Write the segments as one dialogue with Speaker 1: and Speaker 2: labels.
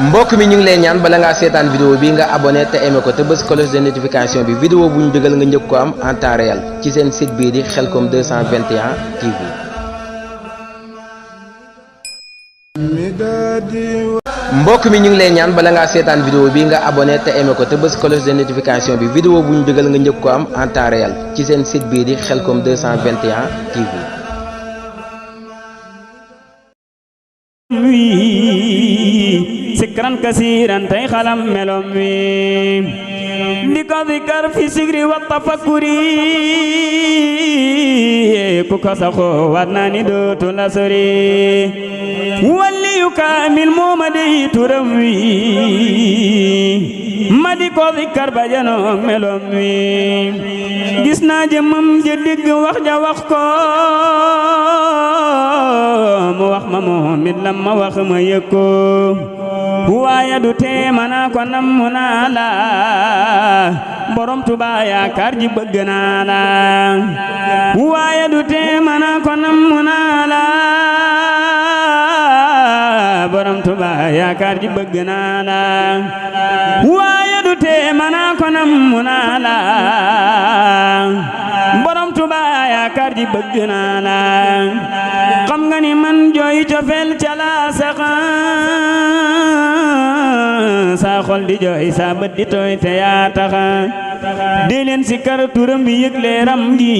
Speaker 1: mbokk mi ñu ngi lay ñaan bala ngaa seetaan vidéo bi nga abonné te aimé ko te bës cloche de notification bi vidéo bu ñu dugal nga njëkk ko am en temps réel ci seen site bii di Khelcom 221 TV. mbokk mi ñu ngi lay ñaan bala ngaa seetaan vidéo bi nga abonné te aimé ko te bës cloche de notification bi vidéo bu ñu dugal nga njëkk ko am en temps réel ci seen site bii di Khelcom 221 TV.
Speaker 2: sikran kasiran tay xalam melom wi di ko zikar fi sigri wa tafakkuri ku ko saxo war naa ni dootu la sori walli yu kaamil mooma dey turam wi ma di ko zikar ba janoog melom wi gis naa jëmam ja digg wax ja wax ko mu wax ma moom it lam ma wax ma yëg ko waaye du tee mana ko namm naa la borom Tuubaa yaakaar ji bëgg naa la waaye du tee mana ko namm naa la borom Tuubaa yaakaar ji bëgg naa la waaye du tee mana ko namm naa la borom Tuubaa yaakaar ji bëgg naa la xam nga ni man jooy cofeel ca la saxa sa xol di jooy sa bët di tooy te yaa taxa di leen si kar turam bi yëg leeram gi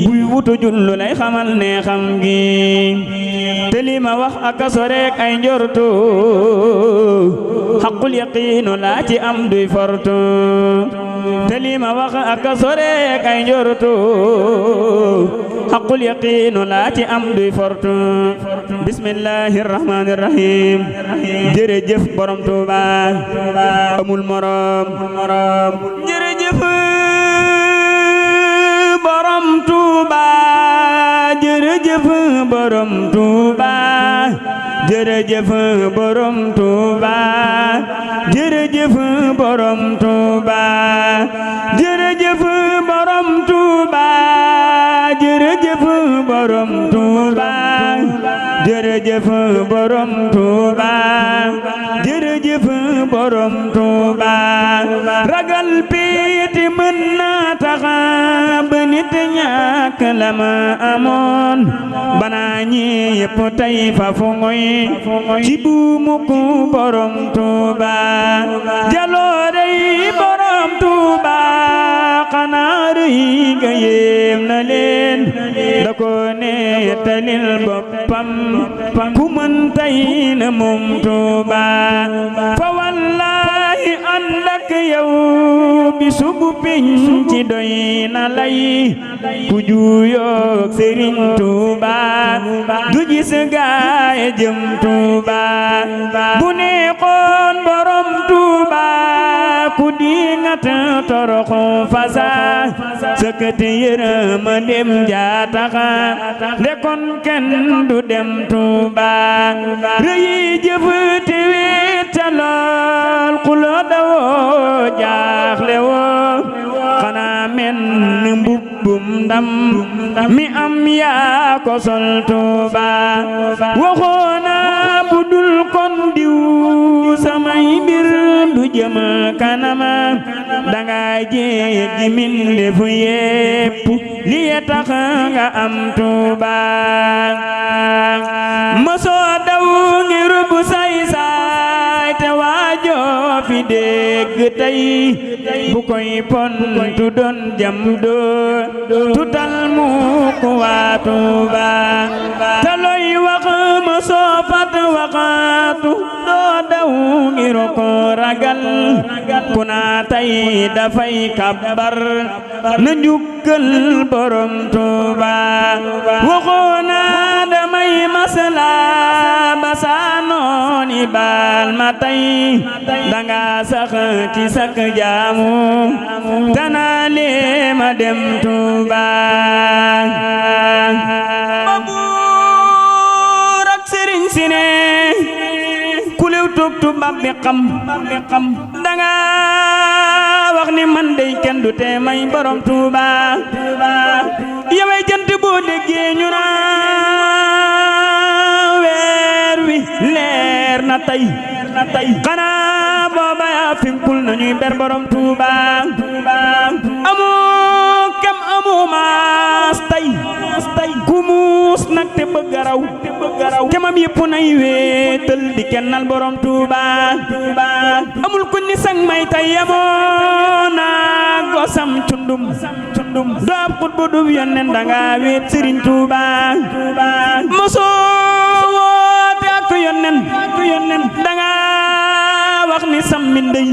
Speaker 2: buy wutu jullu lay xamal ne xam gi te li ma wax ak a soreek ay njortu xaqul yaqiinu laa ci am duy fortu te li ma wax ak a soreek ay njortu xaqul yaqiinu laa ci am duy fortu bismillahi rahmani rahim jërëjëf borom Tuuba amul morom jërëjëf borom Tuuba jërëjëf borom Tuuba jërëjëf borom Tuuba jërëjëf borom Tuuba jërëjëf borom Tuuba jërëjëf borom Tuuba jërëjëf borom Tuuba jërëjëf borom Tuuba ragal piiti mën na taxa ba nit ñàkk la ma amoon bana ñi yëpp tey fa fu ngoy ci buumu ku borom Tuuba jaloorey borom Tuuba xanaa rëy ga yéem na leen da ko nettalil boppam ku mën tey na moom Tuuba fa wallaahi ànd ak yow bi subu pinc ci doy na lay ku juuyoog Sëriñ Tuuba du gis gaay jëm Tuuba bu neexoon borom Tuuba ku dingat toroxu fasa sëkkati yërëm dem jaataxa ndekon kenn du dem Tuuba rëyi jëf te wéet ca lool ku la dawoo jaaxle woo xanaa men mbubbum ndam mi am yaa ko sol Tuuba waxoona bu dul kon diw samay mbir du jëm kanama danga jéggi mbindeef yépp li tax nga am Tuuba mosoo daw ngir bu say te waajoo fi dégg tey bu koy pontu doon jam doo tutal mu ku waa Tuuba te looy wax mosoo fat waxaatu doo daw ngir ko ragal ku naa tey dafay kabbar na njukkal borom Tuuba waxoona damay masla ba saa nooni baal ma tey danga sax ci sak jaamu tanaa lee ma dem Tuuba ma buur ak sëriñ si ne ku lew toog tubaab bi xam danga wax ni man dey kenn du tee may borom Tuuba yaway jant boo déggee ñu naa na tey xanaa booba yaa finkul nañuy ber borom Tuuba amoo kem amoo maas tey ku muus nag te bëgg a raw kemam yëpp nay wéetal di kennal borom Tuuba amul ku ni sang may tey yamoo naa gosam cundum doo ab xut bu dub yonnen danga wéet Sëriñ Tuuba mosoo woote ak yonnen danga wax ni sammi ndey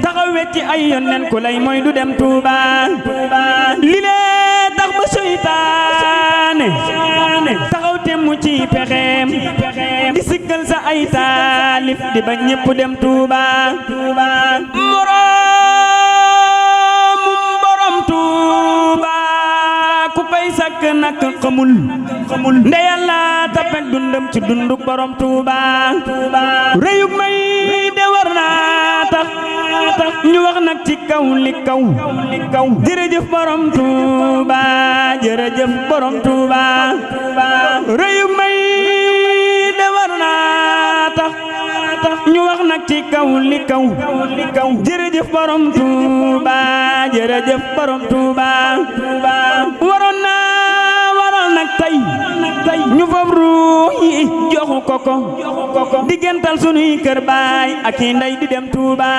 Speaker 2: taxaw wecci ay yonnen ku lay mooy du dem Tuuba li lee tax ba seytaane taxaw temmu ci pexeem di sikkal sa ay taalif di ba ñépp dem Tuuba moroomum borom Tuuba ku koy sakk nak xamul nde Yàlla tapek dundam ci dunduk borom Tuuba rëyug may de war naa tax ñu wax nag ci kaw li kaw jërëjëf borom Tuuba jërëjëf borom Tuuba rëyug may de war naa tax ñu wax nag ci kaw li kaw jërëjëf borom Tuuba jërëjëf borom Tuuba waroon nag tey ñu fab ruux yi joxu koko diggantal sunuy kër baay ak i ndey di dem Tuuba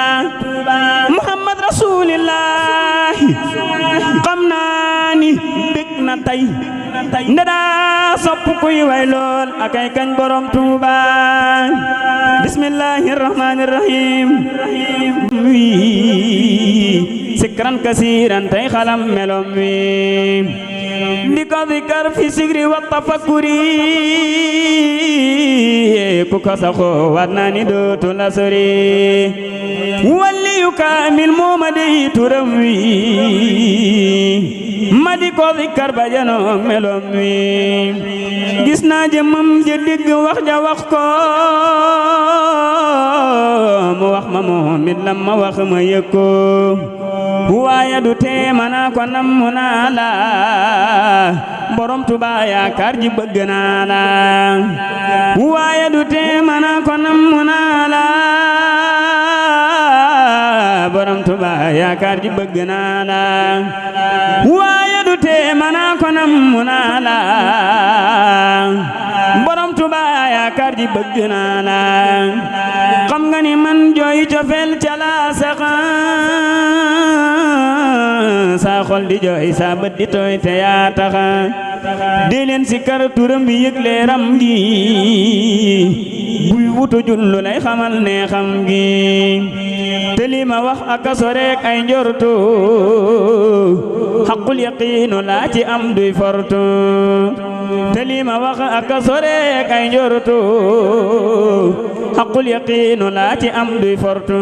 Speaker 2: Muhammad Rasulillahi xam naa ni bég na tey nda daa sopp kuy way lool ak ay kañ borom Tuuba bismillahir rahmanir rahim wi sikran kasiran tey xalam melom wi di ko zikar fi sigri wa tafakkuri ku ko saxoo war naa ni dootu la sori waliyu kaamil moo ma dey turam wi ma di ko zikar ba janoog melom wi gis naa jëmam ja digg wax ja wax ko mu wax ma moom it lam ma wax ma yëg ko waaye du tee mana ko namm naa la borom Tuuba yaakaar ji bëgg naa la waaye du tee mana ko namm naa la borom Tuuba yaakaar ji bëgg naa la waaye du tee mana ko namm naa la borom Tuuba yaakaar ji bëgg naa la xam nga ni man jooy cofeel ca la saxa saa xol di jooy saa bët di tooy te yaa taxa di leen si kar turam bi yëg leeram gi buy wutu jullu lay xamal ne xam gi te li ma wax ak a soreek ay njortu xaqul yaqiinu laa ci am duy fortu te li ma wax ak a soreek ay njortu xaqul yaqiinu laa ci am duy fortu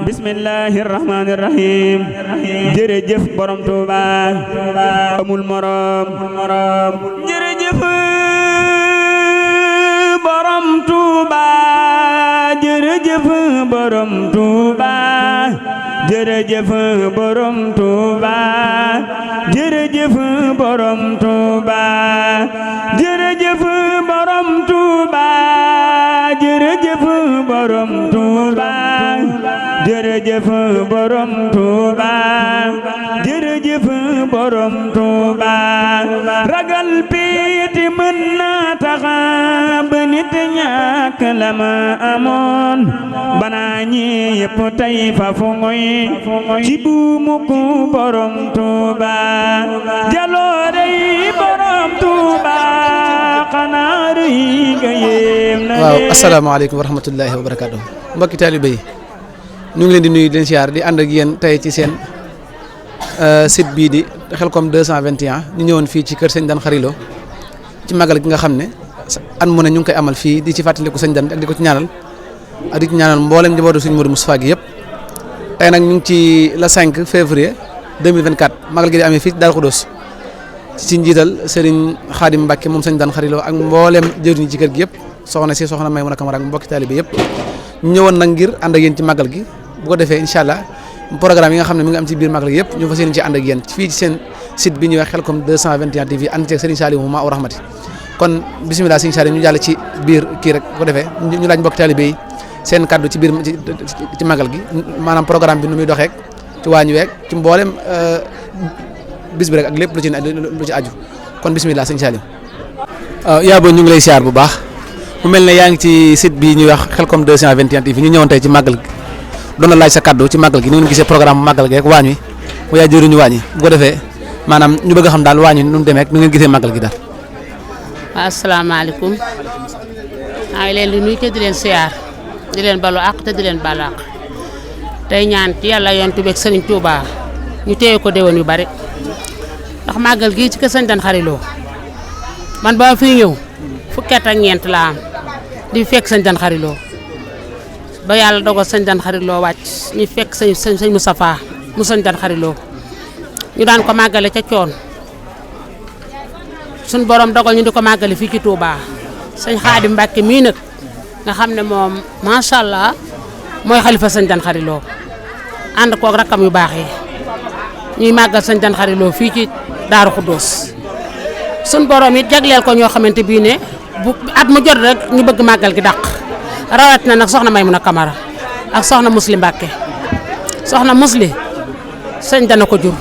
Speaker 2: bismillahir rahmanir rahim jërëjëf borom Tuuba amul morom jërëjëf borom Tuuba jërëjëf borom Tuuba jërëjëf borom Tuuba jërëjëf borom Tuuba jërëjëf borom Tuuba jërëjëf borom Tuuba jërëjëf borom Tuuba jërëjëf borom Tuuba ragal piiti mën na taxa ba nit ñàkk la ma amoon banaa ñi yëpp tey fa fu ngoy ci buumu ku borom Tuuba jaloore yi borom Tuuba xanaa rëy nga yéem na
Speaker 3: waaw asalaamaaleykum wa rahmatullahi wa barakaatu mbokki taalibe yi ñu ngi leen di nuyu di leen siyaar di ànd ak yéen tey ci seen site bii di Khelcom 221 ñu ñëwoon fii ci kër sëñ Dan Khary Lo ci magal gi nga xam ne an mu ne ñu ngi koy amal fii di ci fàttaliku sëñ Dan ak di ko ci ñaanal ak di ci ñaanal mboolem njabootu suñu Modou Moustapha gi yëpp tey nag ñu ngi ci le 5 février 2024 magal gi di amee fii ci Darou Khoudoss ci njiital Serigne Khadim Mbacke moom sëñ Dan Khary Lo ak mboolem jëriñ ci kër gi yëpp soxna Maymuna Kamara ak mbokki taalibe yëpp ñu ñëwoon nag ngir ànd ak yéen ci magal gi bu ko defee incha allah programme yi nga xam ne mi ngi am ci biir magal gi yëpp ñu fas yéene ci ànd ak yéen fii ci seen site bi ñuy wax Khelcom 221 TV ànd ceeg Serigne Saliou Maou Rahmati kon bisimilah sëñ Saliou ñu jàll ci biir kii rek bu ko defee ñu laaj mbokk taalibe yi seen kaddu ci biir ci magal gi maanaam programme bi nu muy doxeek ci waañ week ci mboolem bis bi rek ak lépp lu ci aju kon bisimilah sëñ Saliou. yaa booy ñu ngi lay siyaar bu baax mu mel ne yaa ngi ci site bi ñuy wax Khelcom 221 TV ñu ñëwoon tey ci magal gi doon na laaj sa kaddu ci magal gi ni ngeen gisee programme magal gi rek waañ wi mu yaa jëriñu waañ yi bu ko defee maanaam ñu bëgg a xam daal waañ wi nu mu demee ak ni ngeen gisee magal gi daal.
Speaker 4: waaw asalaamaaleykum maa ngi leen di nuyu te di leen siyaar di leen balu àq te di leen balu àq tey ñaan ci yàlla yonent bi ak Sëriñ Tuubaa ñu téye ko déwén yu bari ndax màggal gii ci kër Sëñ Dan Xariloo man ba ma fiy ñëw fukki at ak ñeent laa am di fekk Sëñ Dan Xariloo ba yàlla dogal Sëñ Dan Xariloo wàcc ñu fekk sëñ Moustapha mu Sëñ Dan Xariloo ñu daan ko màggale ca coon suñ borom dogal ñu di ko màggale fii ci Touba sëñ Xaadim Mbàkke mii nag nga xam ne moom macha allah mooy xalifa Sëñ Dan Xariloo ànd koog rakkam yu baax yi ñuy màggal Sëñ Dan Xariloo fii ci Daaru Xuddoos suñ borom it jagleel ko ñoo xamante bii ne bu at mu jot rek ñu bëgg màggal gi dàq rawat na nag soxna Maymuna Kamara ak soxna Musli Mbàkke soxna Musli sëñ dana ko jur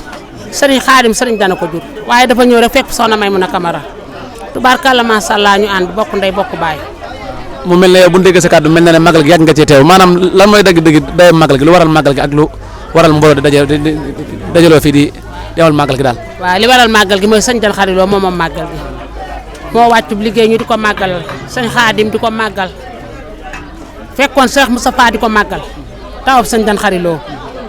Speaker 4: sëriñ Xaadim sëriñ dana ko jur waaye dafa ñëw rek fekk soxna Maymuna Kamara tubaarkàlla macha allah ñu ànd bokk ndey bokk baay.
Speaker 3: mu mel ne yow bu ñu déggee sa kàddu mel na ne magal gi yàgg nga cee teew maanaam lan mooy dëgg-dëgg day magal gi lu waral magal gi ak lu waral mbooloo dajaloo fii di demal magal gi daal.
Speaker 4: waaw li waral magal gi mooy Sëñ Dan Xariloo moom magal gi moo wàccu liggéey ñu di ko màggal sëñ Xaadim di ko màggal fekkoon Cheikh Moustapha di ko màggal tawab Sëñ Dan Xariloo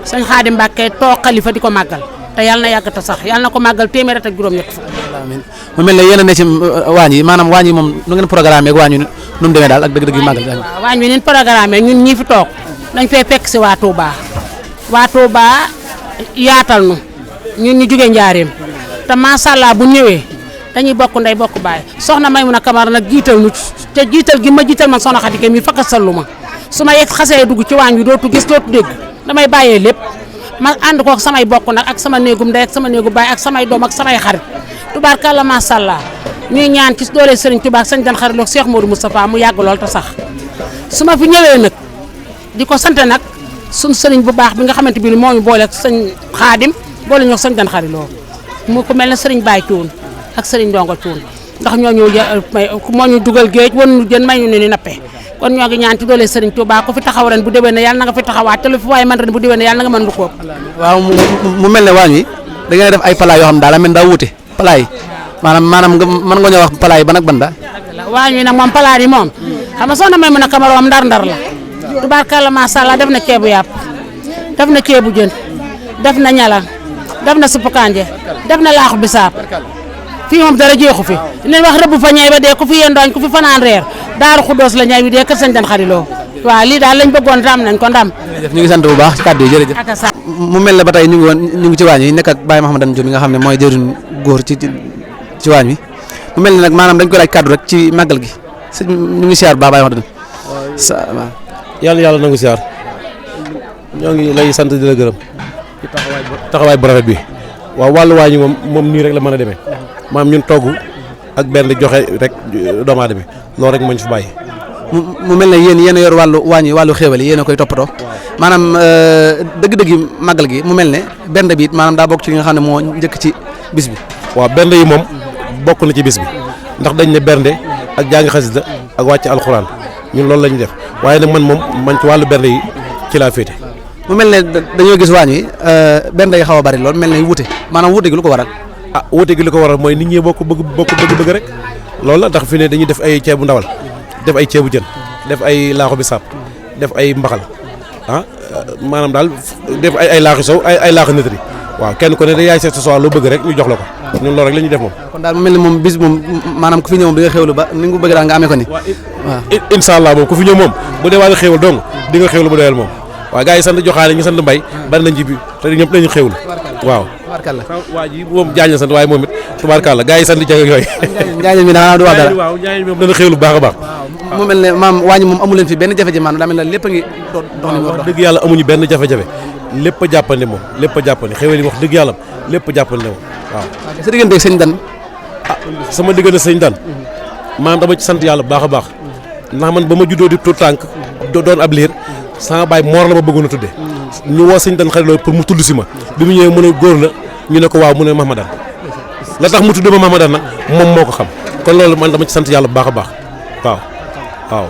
Speaker 4: sëñ Xaadim Mbàkke toog xalifa di ko màggal te yàlla na yàgg te sax yàlla na ko màggal téeméer ak juróom-ñett fukk.
Speaker 3: amiin mu mel ne yéen a ne ci waañ yi maanaam waañ yi moom nu ngeen programme ak waañ yi nu mu demee daal ak dëgg-dëgg màggal gi.
Speaker 4: waaw waañ wi ni programme ñun ñii fi toog dañ fay fekk si waa Touba yaatal nu ñun ñu jóge njaareem te macha allah bu ñëwee dañuy bokk ndey bokk baay soxna Maymuna Kamara nag jiital nu te jiital gi ma jiital man soxna Xadi Ke mi fakka sallu ma su ma yegg xasee dugg ci waañ wi dootu gis dootu dégg damay bàyyee lépp ma ànd kook samay bokk nag ak sama néegum ndey ak sama néegu baay ak samay doom ak samay xarit tubaarkàlla macha allah ñuy ñaan ci doole Sëriñ Tuubaa ak Sëñ Dan Xariloo Cheikh Modou Moustapha mu yàgg lool te sax su ma fi ñëwee nag di ko sant nag suñ sëriñ bu baax bi nga xamante bi moo ñu boole ak sëñ Xaadim boole ñoo Sëñ Dan Xariloo mu ko mel ne sëriñ Baay Cuun ak sëriñ Ndongo Cuun ndax ñoo moo ñu dugal géej wan ñu jën may ñu ne ni nappe kon ñoo ngi ñaan ci doole Sëriñ Tuubaa ku fi taxaw ren bu déwén ne yàlla na nga fi taxawaat te lu fi waaye man ren bu déwén ne yàlla na nga mën lu ko
Speaker 3: waaw mu mel ne waañ wi da ngeen def ay plat yoo xam daal amen daa wuute plat yi maanaam mën nga ñoo wax plat yi ban ak ban da
Speaker 4: waañ wi nag moom plat yi moom xam nga soxna Maymuna Kamara moom ndar-ndar la tubaarkàlla macha allah def na ceebu yàpp def na ceebu jën def na ñalang def na suppu kànja def na laaxu bisaab fii moom dara jeexu fi leen wax rëbb fa ñay ba dee ku fi yendooñ ku fi fanaan reer Daaru Xuddoos la ñay wi dee kër Sëñ Dan Xariloo waaw lii daal lañ bëggoon am nañ ko ndam.
Speaker 3: ñu ngi sant bu baax ci kàddu yi jërëjëf. mu mel ne ba tey ñu ngi ci waañ wi nekk ak Baye Mouhamadou Diop mi nga xam ne mooy jëriñ góor ci waañ wi mu mel ne nag maanaam dañ ko laaj kàddu rek ci màggal gi ñu ngi siyaar bu baax Baye Mouhamadou. waaw
Speaker 5: yàlla nangu siyaar ñoo ngi lay sant di la gërëm ci taxawaay bu rafet bi waaw wàllu waañ wi moom nii rek la mën a demee maam ñun togg ak benn joxe rek doomu aadama loolu rek moo ñu fi bàyyi.
Speaker 3: mu mel ne yéen yor wàllu waañ yi wàllu xéewal yi yéen a koy toppatoo maanaam dëgg-dëgg màggal gi mu mel ne benn bi it maanaam daa bokk ci li nga xam ne moo njëkk ci bis bi.
Speaker 5: waaw bernde yi moom bokk na ci bis bi ndax dañ ne bernde ak jàng xasida ak wàcc alxuraan ñun loolu la ñuy def waaye nag man ci wàllu bernde yi ci laa féete.
Speaker 3: mu mel ne dañoo gis waañ wi bernde yi xaw a bari lool mel ne wuute maanaam wuute gi lu ko waral.
Speaker 5: wuute gi li ko waral mooy nit ñi bokk bëgg rek loolu la ndax fi ne dañuy def ay ceebu ndawal def ay ceebu jën def ay laaxu bisaab def ay mbaxal maanaam daal def ay laaxu sow ay laaxu nëtri waaw kenn ku ne da yaay seet sa soir loo bëgg rek ñu jox la ko ñun loolu rek la ñuy def moom.
Speaker 3: kon daal mu mel ne moom bis moom maanaam ku fi ñëw moom di nga xéwlu ba ni nga ko bëgg daal nga amee ko ni waaw
Speaker 5: incha allah moom ku fi ñëw moom bu dee wàllu xéwal dong di nga xéwlu bu doyal moom waaw gars yi sant joxaane ñu sant mbay bari nañ ci bi te ñëpp dañu xéwlu waaw
Speaker 3: tubaarkàlla
Speaker 5: waa ji moom jaañ la sant waaye moom it tubaarkàlla gars yi sant jag ak yooyu
Speaker 3: njaañ mi daanaka du wax dara
Speaker 5: waaw njaañ mi moom dana xéwlu bu baax a baax
Speaker 3: mu mel ne maam waañu moom amu leen fi benn jafe-jafe maanaam daa mel ne lépp a ngi dox ni mu war a dox
Speaker 5: dëgg yàlla amuñu benn jafe-jafe lépp a jàppandi moom lépp a jàppandi xéwal yi wax dëgg yàlla lépp a jàppandi moom waaw
Speaker 3: sa diggante ak sëñ Dan
Speaker 5: sama diggante sëñ Dan maanaam dama ci sant yàlla bu baax a baax ndax man ba ma juddoo di tuut tànk doon ab liir sama baay Mor la ma bëggoon a tuddee ñu woo sëñ Dan Xari Lo pour mu tudd si ma bi mu ñëwee mu ne góor la ñu ne ko waaw mu ne Mahamadan la tax mu tudd ma Mahamadan nag moom moo ko xam kon loolu man dama ci sant yàlla bu baax a baax waaw.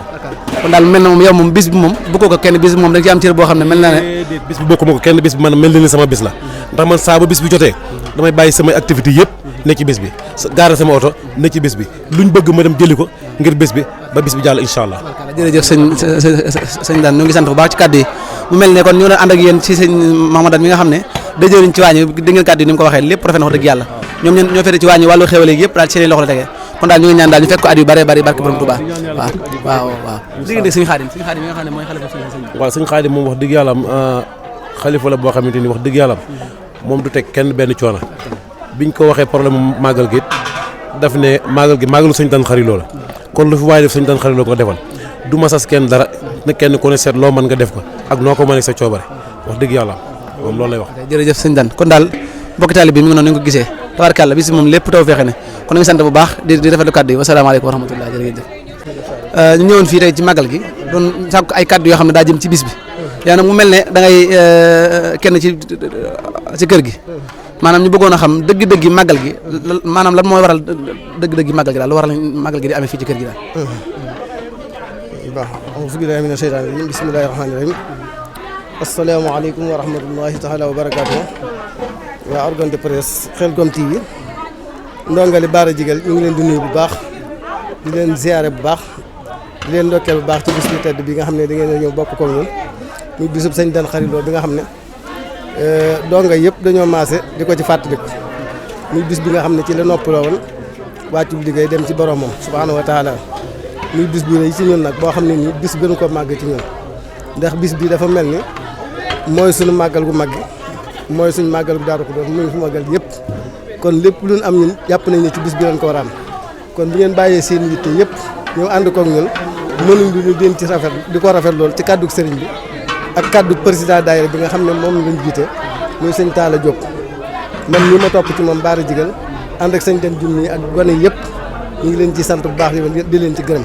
Speaker 3: kon daal mel na moom yow moom bis bi moom bokkoo ko kenn bis bi moom da nga ci am cër boo xam ne mel na ne.
Speaker 5: bis bi bokkuma ko kenn bis bi man mel na ni sama bis la ndax man saa ba bis bi jotee damay bàyyi samay activité yëpp ne ci bis bi gaara sama oto ne ci bis bi luñ bëgg ma dem jëli ko ngir bis bi ba bis bi jàll incha allah.
Speaker 3: jërëjëf sëñ Dan ñu ngi sant bu baax ci kàddu yi mu mel ne kon ñu doon ànd ak yéen ci sëñ Mahamadan mi nga xam ne dëjëriñ ci waañ dégg ngeen kàddu yi ni mu ko waxee lépp rafet na wax dëgg yàlla ñoom ñoo fete ci waañ wàllu xéwal yëpp daal ci seen loxo la tegee kon daal ñu ngi ñaan daal ñu fekk ko at yu bare bari barke borom Touba waaw diggante sëñ Xaadim mi nga xam ne mooy xalifa sëñ
Speaker 5: waaw sëñ Xaadim moom wax dëgg yàlla xalifa la boo xamante ni wax dëgg yàlla moom du teg kenn benn coono biñ ko waxee problème màggal gi daf ne màggal gi màggalu sëñ Dan Xari Lo la kon lu fi waaye def sëñ Dan Xari Lo nga defal du ma sas kenn dara ne kenn ku ne seet loo mën nga def ko ak noo ko mënee sa coobare wax dëgg yàlla moom loolu lay wax.
Speaker 3: jërëjëf sëñ Dan kon daal mbokki taalibe bi mi ngi noonu ni nga ko gisee tabaarkàlla bis moom lépp taw fexe ne kon ñu ngi sant bu baax di rafetlu kàddu yi wasalaamaaleykum wa rahmatulah jërëjëf ñu ñëwoon fii tey ci màggal gi doon sàkk ay kàddu yoo xam ne daa jëm ci bis bi yaa nag mu mel ne da ngay kenn ci kër gi maanaam ñu bëggoon a xam dëgg-dëgg màggal gi maanaam lan mooy waral dëgg-dëgg màggal gi daal lu waral màggal gi di amee fii ci kër gi daal.
Speaker 6: waaw auzu billaahi mina sheytaani rajiim bismillaahi rahmaani rahiim asalaamaaleykum wa rahmatullahi taala wa barakaatu waa organe de presse Khelcom TV ndongali Baara Jigal ñu ngi leen di nuyu bu baax di leen ziare bu baax di leen ndokkeel bu baax ci bis bi tedd bi nga xam ne da ngeen a ñëw bokk ko ñun muy bisub sëñ Dan Xari Lo bi nga xam ne donga yëpp dañoo maase di ko ci fàttaliku muy bis bi nga xam ne ci la noppaloo woon wàccu liggéey dem ci boromam subhaanahu wa taala muy bis bi rëy ci ñun nag boo xam ne nii bis gënu ko màgg ci ñun ndax bis bi dafa mel ni mooy suñu màggal gu màgg mooy suñu màggal gu Daaru Xudoos muy su màggal yëpp kon lépp lu ñu am ñun jàpp nañ ne ci bis bi lañ ko war a am kon bu ngeen bàyyee seen yitte yëpp ñëw ànd koog ñun mënuñ du ñu den ci rafet di ko rafet lool ci kàddu sëriñ bi ak kàddu président daayira bi nga xam ne moom lañ jiite muy sëñ Talla Diop man ñi ma topp ci moom Baara Jigal ànd ak sëñ Den Junni ak gone yëpp ñu ngi leen ci sant bu baax di leen ci gërëm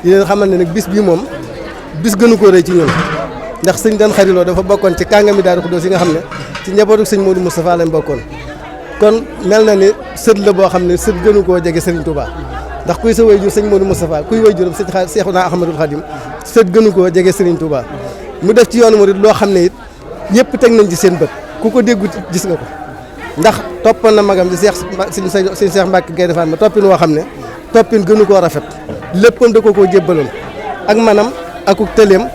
Speaker 6: di leen xamal ne nag bis bii moom bis gënu ko rëy ci ñun ndax sëñ Dan Xari Lo dafa bokkoon ci kàngami Daaru Xudoos yi nga xam ne ci njabootu sëñ Modou Moustapha lañ bokkoon kon mel na ni sët la boo xam ne sët gënu koo jege Serigne Touba ndax kuy sa waajur sëñ Modou Moustapha kuy waajuram sëñ Seexuna Ahmadul Xadim sët gënu koo jege Serigne Touba mu def ci yoonu murid loo xam ne it ñëpp teg nañ ci seen bët ku ko déggu gis nga ko ndax toppoon na magam di sëñ Seex Mbàkke Gaynde Fatma toppin woo xam ne toppin gënu koo rafet léppam da ko koo jébbaloon ak manam akuk tëleem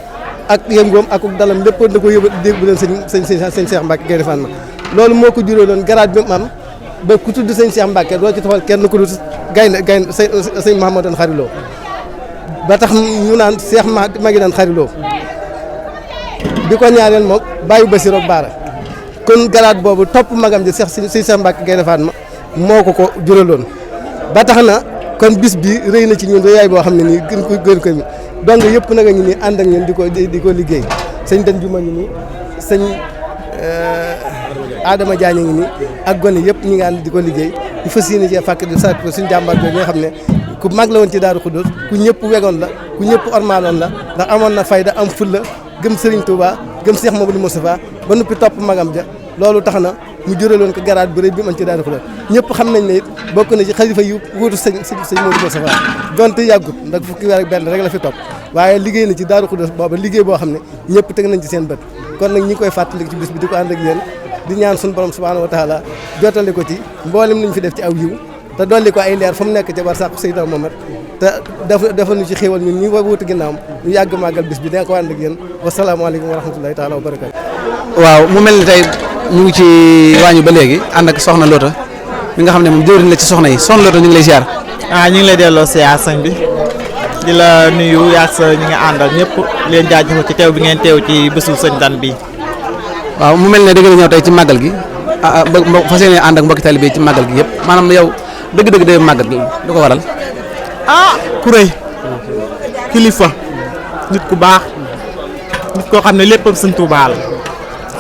Speaker 6: ak yëngoom akuk dalam léppam da ko déggu sëñ Seex Mbàkke Gaynde Fatma loolu moo ko juróo doon garaat bi mu am ba ku tudd sëñ Seex Mbàkke doo ci tofal kenn ku dul gaynde sëñ Mahamadan Xari Lo ba tax ñu naan Seex Mahamadan Xari Lo bi ko ñaareel moom bàyyi Basiru Baara kon garaat boobu topp magam ji Seex Mbàkke Gaynde Fatma moo ko juraloon ba tax na kon bis bi rëy na ci ñun rëyaay boo xam ne nii gën ko donc yëpp nag a ngi nii ànd ak ñun di ko liggéey sëñ Den Juma ngi nii sëñ Adama Diagne ngi nii ak gone yëpp ñi nga ànd di ko liggéey di fas yéene ci fàkk di sàkk suñu jàmbaar jooju nga xam ne ku mag la woon ci Daaru Xudoos ku ñëpp wegoon la ku ñëpp ormaaloon la ndax amoon na fayda am fulla gëm Serigne Touba gëm Cheikh Mamadou Moustapha ba noppi topp magam ja loolu tax na mu juraloon ko garaat bu rëy bi man ci Daaru Xudoos ñëpp xam nañ ne it bokk na ci xalifa yu wuutu sëñ Mamadou Moustapha donte yàggut ndax fukki weer ak benn rek la fi topp waaye liggéey na ci Daaru Xudoos booba liggéey boo xam ne ñëpp teg nañ ci seen bët kon nag ñi koy fàttali ci bis bi di ko ànd ak yéen di ñaan suñu borom subhanahu wa taala jotale ko ci mboolem liñ fi def ci aw yiw te dolli ko ay leer fa mu nekk ca bar sàqu Seydina Muhammad te dafa ñu ci xéewal ñun ñi wuutu ginnaawam ñu yàgg màggal bis bi dina ko ànd ak yéen wasalaamaaleykum wa rahmatullahi taala wa barakatu
Speaker 3: waaw mu mel ni tey ñu ngi ci waañu ba léegi ànd ak soxna Loota mi nga xam ne moom jëwriñ la ci soxna yi soxna Loota ñu ngi lay ziar.
Speaker 7: ñu ngi lay delloo siyaar sëñ bi di la nuyu yaag sa ñi nga àndal ñëpp leen jaajëfal ci teew bi ngeen teew ci bésu sëñ Dan bi
Speaker 3: waaw mu mel ne da ngeen ñëw tey ci màggal gi fas yéene ànd ak mbokki taalibe ci màggal gi yëpp maanaam yow dëgg-dëgg day màggal gi du ko waral.
Speaker 7: ku rëy kilifa nit ku baax nit koo xam ne léppam sëñ Tuubaa la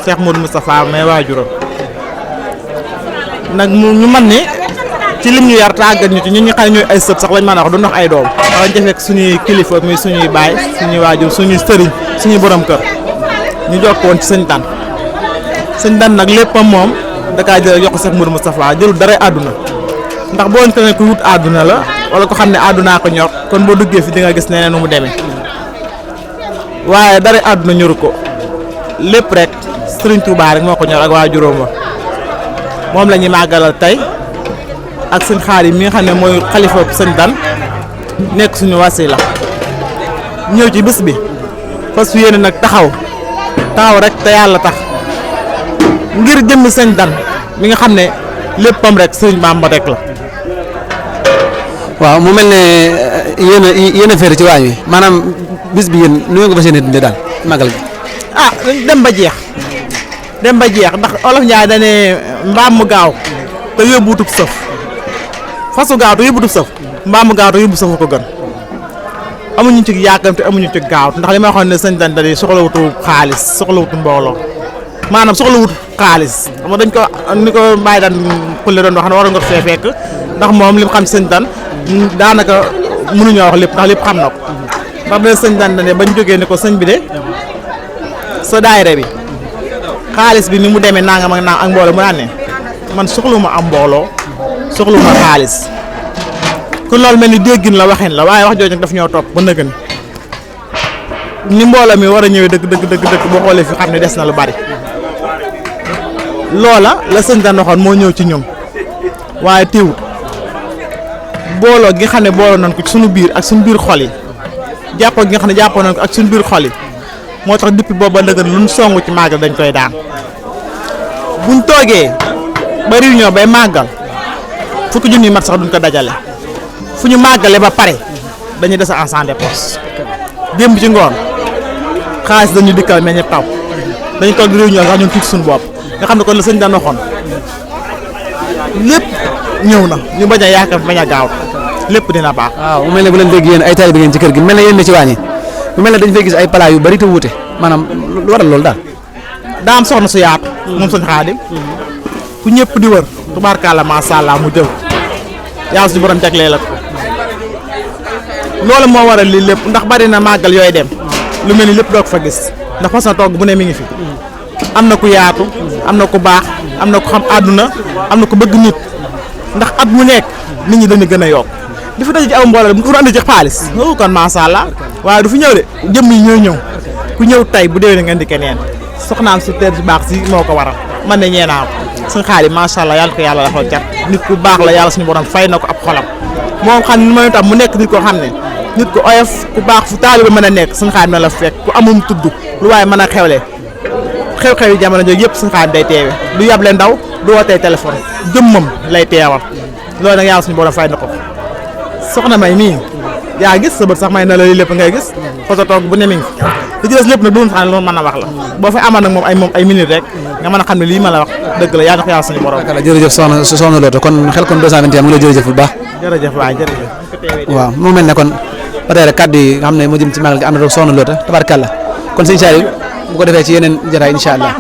Speaker 7: Cheikh Modou Moustapha may waajuram nag ñu man ne ci lim ñu yar tàggat ñu ci ñun ñi xam ne ñooy ay sët sax lañ mën a wax du ndox ay doom dañ ci fekk suñuy kilifa muy suñuy baay suñuy waajur suñuy sëriñ suñuy borom kër ñu jokk woon ci sëñ Dan nag léppam moom da kaa jël yokk Cheikh Mourou Moustapha jëlul dara àdduna ndax boo ko ne ku wut àdduna la wala ko xam ne àddunaa ko ñor kon boo duggee fi di nga gis neneen nu mu demee waaye dara àdduna ñoru ko lépp rek Serigne Touba rek moo ko ñor ak waa juróom ba moom la ñuy màggalal tey ak sëñ Xaadim mi nga xam ne mooy xalifa sëñ Dan nekk suñu wasila ñëw ci bés bi fas yéene nag taxaw rek te yàlla tax ngir jëmmi sëñ Dan mi nga xam ne léppam rek sëriñ Bamba rek la.
Speaker 3: waaw mu mel ne yéen a féere ci waañ wi maanaam bis bi yéen nu ngeen ko fas yéene dundee daal magal gi.
Speaker 7: ah dem ba jeex ndax olof Njaay da ne mbaam mu gaaw te yóbbuwutub sëf fasu gaaw te yóbbuwutub sëf mbaam mu gaaw te yóbbu sëf ko gën amuñu ci yaakaar te amuñu ci gaaw ndax li ma waxoon ne sëñ Dan da di soxlawutu xaalis soxlawutu mbooloo maanaam soxlawut xaalis xam nga dañ ko ni ko Baye Dan Xulle doon wax ne waroon nga fee fekk ndax moom li mu xam ci sëñ Dan daanaka mënuñoo wax lépp ndax lépp xam na ko ndax ne sëñ Dan ne bañ jógee ni ko sëñ bi de sa daayira bi xaalis bi ni mu demee nangam ak mbooloo mu naan ne man soxluma am mbooloo soxluma xaalis kon loolu mel ni déggin la waxin la waaye wax jooju nag daf ñoo topp ba nëgën ni mbooloo mi war a ñëwee dëgg boo xoolee fi xam ne des na lu bari loola la sëñ Dan waxoon moo ñëw ci ñoom waaye teewut booloo gi nga xam ne booloo nañ ko ci suñu biir ak suñu biir xol yi jàppoo gi nga xam ne jàppoo nañ ko ak suñu biir xol yi moo tax depuis booba ndëgën luñ songu ci màggal dañ koy daan buñ toogee ba réunion bay màggal fukki junni mat sax duñ ko dajale fu ñu màggale ba pare dañuy des en sans dépense démb ci ngoon xaalis dañu dikkal meññ taw dañu toog di réunion sax ñun tuuti suñu bopp nga xam ne kon la sëñ Dan waxoon lépp ñëw na ñu bañ a yaakaar bañ a gaaw lépp dina baax.
Speaker 3: waaw mu mel ne bu leen dégg yéen ay taalibe ngeen ci kër gi mel ne yéen ne ci waañ yi mu mel ne dañu fay gis ay plat yu bari te wuute maanaam lu waral loolu daal.
Speaker 7: daa am soxna su yaatu. moom sëñ Xaadim ku ñëpp di wër tubaarkàlla macha allah mu jël yàlla suñu borom jagleel la ko loolu moo waral lii lépp ndax bari na màggal yooyu dem lu mel ni lépp doo ko fa gis ndax façon togg bu ne mi ngi fi am na ku yaatu am na ku baax am na ku xam àdduna am na ku bëgg nit ndax at mu nekk nit ñi dañu gën a yokk di fa daje ci aw mbooloo bu andi ci xaalis loolu kon macha allah waaye du fi ñëw de jëmm yi ñooy ñëw ku ñëw tey bu déwénee nga indi keneen soxnaam si teer si baax si moo ko waral man ne ñeenaa ko suñu xaalis macha allah yàlla ko yàlla dafa cat nit ku baax la yàlla suñu borom fay na ko ab xolam moom xam ne mooy tam mu nekk nit koo xam ne nit ku oyof ku baax fu taalibe mën a nekk suñu xaalis na la fekk ku amum tudd lu waaye mën a xewle xew-xew yi jamono jooju yëpp suñu xaalis day teewe du yable ndaw du wootee téléphone jëmmam lay teewal loolu nag yàlla suñu borom fay na ko soxna may mii yaa gis sa bët sax may na la lii lépp ngay gis foto toog bu ne mi ngi li ci des lépp nag doon xam ne loolu mën a wax la boo fa amoon nag moom ay minutes rek nga mën a xam ne lii ma la wax dëgg la yaa na ko yàlla suñu borom.
Speaker 3: jërëjëf soxna Loota kon Khelcom 221 mu ngi lay jërëjëf bu baax.
Speaker 7: jërëjëf waay jërëjëf.
Speaker 3: waaw mu mel ne kon ba tey rek kàddu yi nga xam ne moo jëm ci magal gi ànd ak soxna Loota tabarkàlla kon sëñ Saliou bu ko defee ci yeneen jotaay incha allah.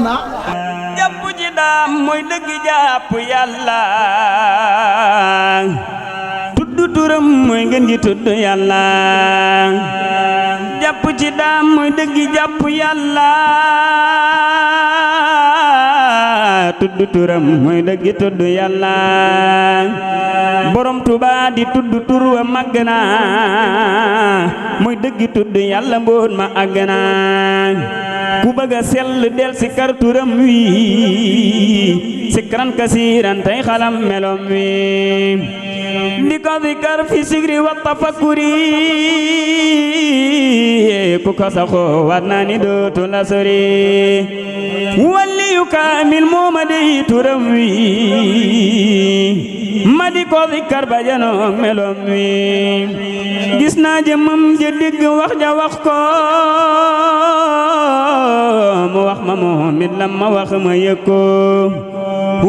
Speaker 2: jàpp ci daam mooy dëgg jàpp yàlla tudd turam mooy ngeen gi tudd yàlla jàpp ci daam mooy dëgg jàpp yàlla tudd turam mooy dëgg tudd yàlla borom Tuuba di tudd tur wa màgg na mooy dëgg tudd yàlla mboon ma àgg na ku bëgg a sell del si kar turam wi sikran kasiran tay xalam melom wi di ko zikar fi sigri wa tafakkuri ku ko saxoo war naa ni dootu la sori waliyu kaamil mooma dey turam wi ma di ko zikar ba janoog melom wi gis naa jëmam ja dégg wax ja wax ko mu wax ma moom it lam ma wax ma yëg ko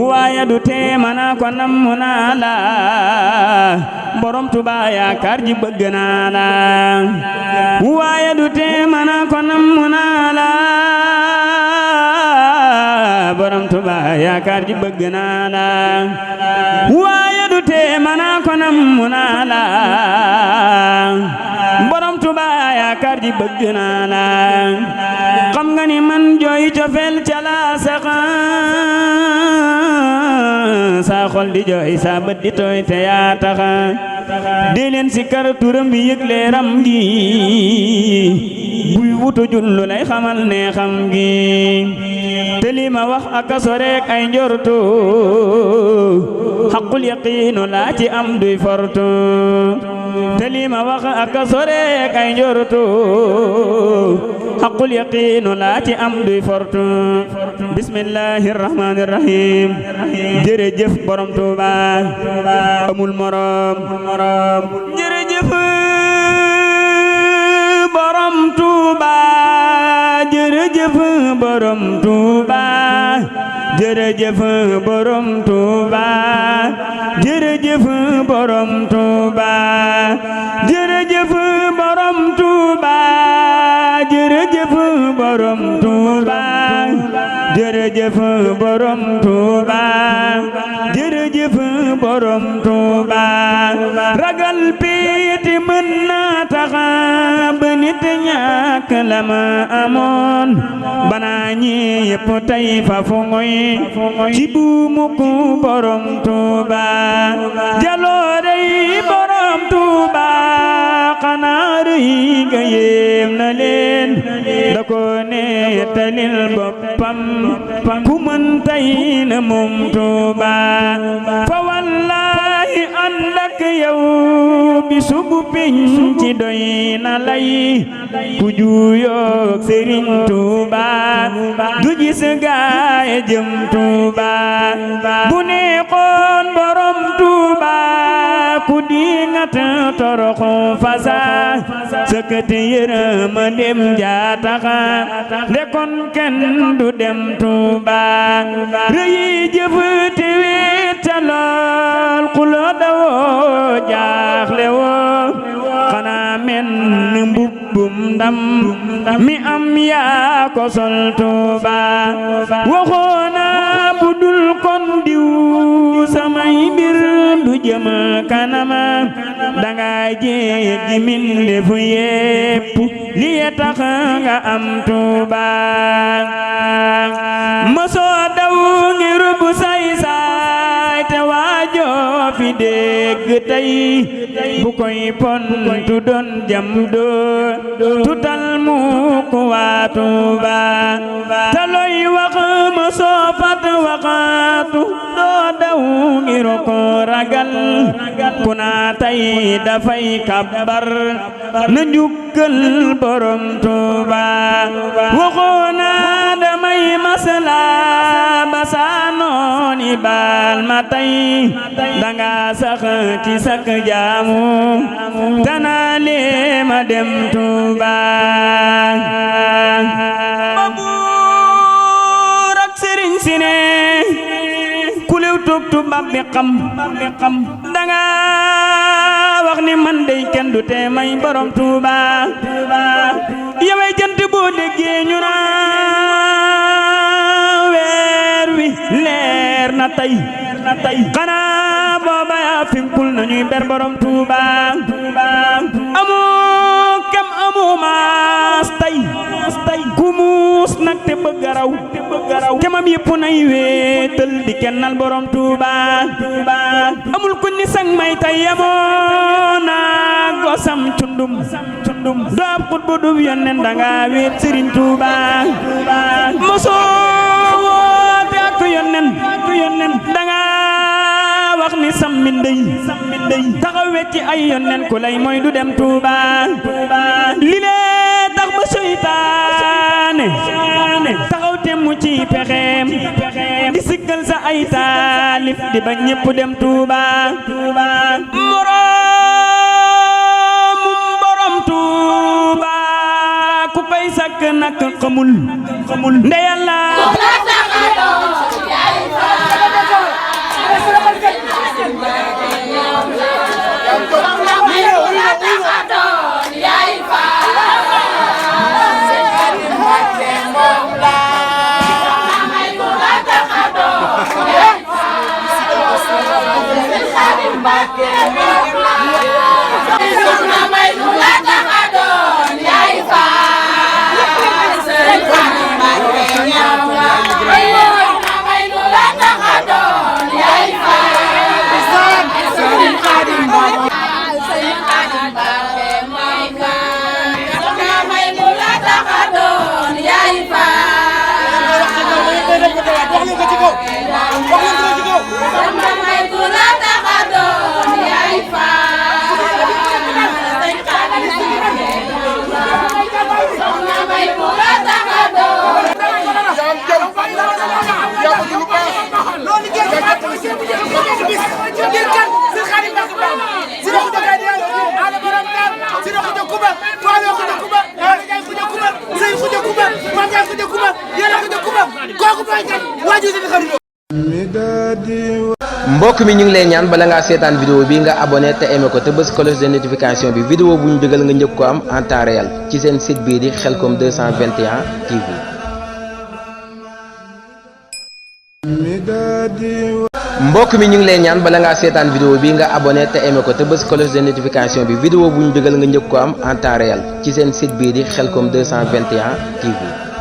Speaker 2: waaye du tee ma naa ko namm naa la borom Tuuba yaakaar ji bëgg naa la waaye du tee ma naa ko namm naa la borom Tuuba yaakaar ji bëgg naa la waaye du tee mana ko nam naa la borom Tuuba yaakaar ji bëgg naa la xam nga ni man jooy cofeel ca la saxa sa xol di jooy sa bët di tooy te yaa taxa di leen si kar turam bi yëg leeram gi buy wutu jullu lay xamal ne xam gi te li ma wax ak a soreek ay njortu xaqul yaqiinu laa ci am duy fortu te li ma wax ak a soreek ay njortu xaqul yaqiinu laa ci am duy fortu bismillahi rahmani rahim jërëjëf borom Tuuba amul morom jërëjëf borom Tuuba jërëjëf borom Tuuba jërëjëf borom Tuuba jërëjëf borom Tuuba jërëjëf borom Tuuba jërëjëf borom Tuuba jërëjëf borom Tuuba jërëjëf borom Tuuba ragal piiti mën na taxa ba nit ñàkk la ma amoon bana ñi yëpp tey fa fu ngoy ci buumu ku borom Tuuba jaloorey borom Tuuba xanaa rëy ga yéem na leen da ko nettalil boppam ku mën tey na moom Tuuba fa wallaahi ànd ak yow bi subu piñ ci doy na lay ku juuyoog Sëriñ Tuuba du gis gaay jëm Tuuba bu neexoon borom Tuuba ku dingat toroxu fasa sëkkati yërëm dem jaataxa ndekon kenn du dem Tuuba rëyi jëf te wéet ca lool ku la dawoo jaaxle woo xanaa men mbubbum ndam mi am yaa ko sol Tuuba waxoona bu dul kon diw samay mbir du jëm kanama danga jéggi mbindeef yépp li tax nga am Tuuba mosoo daw ngir bu say te waajoo fi dégg tey bu koy pontu doon jam doo tutal mu ko waa Tuuba te looy wax mosoo fat waxaatu doo daw ngir ko ragal ku naa tey dafay kabbar na njukkal borom Tuuba waxoona damay masla ba saa nooni baal ma tey danga sax ci sak jaamu tanaa lee ma dem Tuuba ma buur ak sëriñ si ne ku lew toog tubaab bi xam danga wax ni man dey kenn du tee may borom Tuuba yaway jant boo déggee ñu naa weer wi leer na tey xanaa booba yaa finkul nañuy ber borom Tuuba amu kem amu maas tey ku muus nag te bëgg a raw kemam yëpp nay wéetal di kennal borom Tuuba amul ku ni sang may tay yamoo naa gosam cundum doob xut bu dub yonnen danga wéet Sëriñ Tuuba mosoo woote ak yonnen danga wax ni sammi ndey taxaw wecci ay yonnen ku lay mooy du dem Tuuba li lee tax ba seytaane taxaw temmu ci pexeem di siggal sa ay taalif di ba ñépp dem Tuuba moroomum borom Tuuba ku koy sakk nak xamul nde Yàlla
Speaker 1: mbokk mi ñu ngi lay ñaan bala ngaa seetaan vidéo bi nga abonné te aimé ko te bës cloche de notification bi vidéo bu ñu dugal nga njëkk ko am en temps réel ci seen site bii di Khelcom 221 TV. mbokk mi ñu ngi lay ñaan bala ngaa seetaan vidéo bi nga abonné te aimé ko te bës cloche de notification bi vidéo bu ñu dugal nga njëkk ko am en temps réel ci seen site bii di Khelcom 221 TV.